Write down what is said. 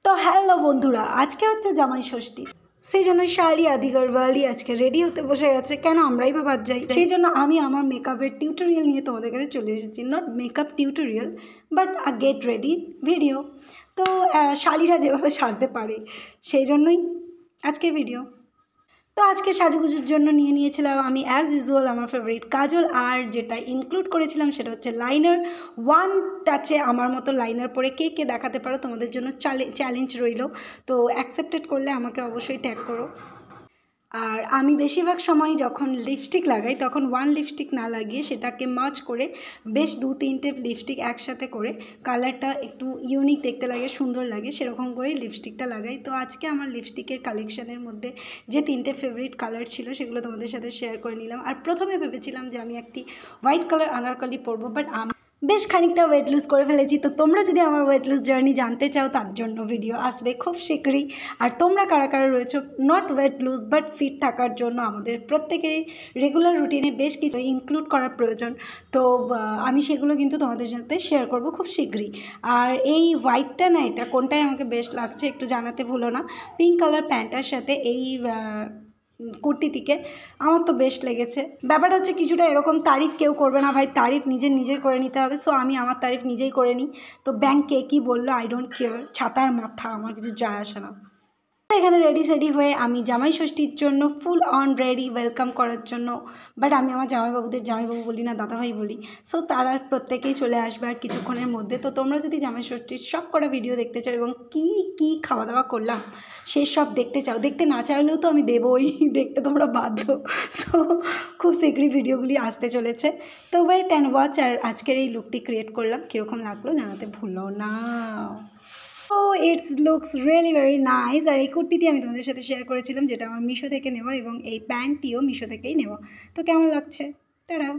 তো হ্যালো বন্ধুরা, আজকে হচ্ছে জামাই ষষ্ঠী। সেই জন্য শালি আদি গড়ওয়ালি আজকে রেডি হতে বসে গেছে। কেন আমরাই বা বাদ যাই? সেই জন্য আমি আমার মেকআপের টিউটোরিয়াল নিয়ে তোমাদের কাছে চলে এসেছি। Not makeup tutorial, but a get ready video. তো শালিরা যেভাবে সাজতে পারে সেই জন্যই আজকের ভিডিও। তো আজকে সাজুগুজুর জন্য নিয়েছিলাম আমি অ্যাজ ইউজুয়াল আমার ফেভারিট কাজল, আর যেটা ইনক্লুড করেছিলাম সেটা হচ্ছে লাইনার। ওয়ান টাচে আমার মতো লাইনার পরে কে কে দেখাতে পারো, তোমাদের জন্য চ্যালেঞ্জ রইল। তো অ্যাকসেপ্টেড করলে আমাকে অবশ্যই ট্যাগ করো। আর আমি বেশিরভাগ সময় যখন লিপস্টিক লাগাই তখন ওয়ান লিপস্টিক না লাগিয়ে সেটাকে মার্জ করে বেশ 2-3টে লিপস্টিক একসাথে করে কালারটা একটু ইউনিক দেখতে লাগে, সুন্দর লাগে, সেরকম করেই লিপস্টিকটা লাগাই। তো আজকে আমার লিপস্টিকের কালেকশানের মধ্যে যে 3টে ফেভারিট কালার ছিল সেগুলো তোমাদের সাথে শেয়ার করে নিলাম। আর প্রথমে ভেবেছিলাম যে আমি একটি হোয়াইট কালার আনারকলি পরবো, বাট বেশ খানিকটা ওয়েট লুজ করে ফেলেছি। তো তোমরা যদি আমার ওয়েট লুজ জার্নি জানতে চাও তার জন্য ভিডিও আসবে খুব শীঘ্রই। আর তোমরা কারা কারা রয়েছো not weight lose but fit থাকার জন্য আমাদের প্রত্যেকেরই রেগুলার রুটিনে বেশ কিছু ইনক্লুড করার প্রয়োজন। তো আমি সেগুলো কিন্তু তোমাদের সাথে শেয়ার করব খুব শীঘ্রই। আর এই হোয়াইটটা না, এটা কোনটাই আমাকে বেস্ট লাগছে একটু জানাতে ভুলো না। পিঙ্ক কালার প্যান্টার সাথে এই কুর্তিটিকে আমার তো বেস্ট লেগেছে। ব্যাপারটা হচ্ছে কিছুটা এরকম, তারিফ কেউ করবে না ভাই, তারিফ নিজের করে নিতে হবে। সো আমি আমার তারিফ নিজেই করে নিই। তো ব্যাংক কে কী বললো আই ডোন্ট কেয়ার, ছাতার মাথা, আমার কিছু যায় আসে না। এখানে রেডি সেডি হয়ে আমি জামাই ষষ্ঠীর জন্য ফুল অন রেডি ওয়েলকাম করার জন্য। বাট আমি আমার জামাইবাবুদের জামাইবাবু বলি না, দাদাভাই বলি। সো তারা প্রত্যেকেই চলে আসবে আর কিছুক্ষণের মধ্যে। তো তোমরা যদি জামাই ষষ্ঠীর সব কটা ভিডিও দেখতে চাও এবং কী কী খাওয়া দাওয়া করলাম সেই সব দেখতে চাও, দেখতে না চাইলেও তো আমি দেবই, দেখতে তোমরা বাধ্য। সো খুব শীঘ্রই ভিডিওগুলি আসতে চলেছে। তো ওয়েট অ্যান্ড ওয়াচ। আর আজকের এই লুকটি ক্রিয়েট করলাম, কীরকম লাগলো জানাতে ভুলো না। Oh it's looks really very nice. আর এই কুর্তিটি আমি তোমাদের সাথে শেয়ার করেছিলাম, যেটা আমার মিশো থেকে নেওয়া, এবং এই প্যান্টটিও মিশো থেকেই নেওয়া। তো কেমন লাগছে? টাটা।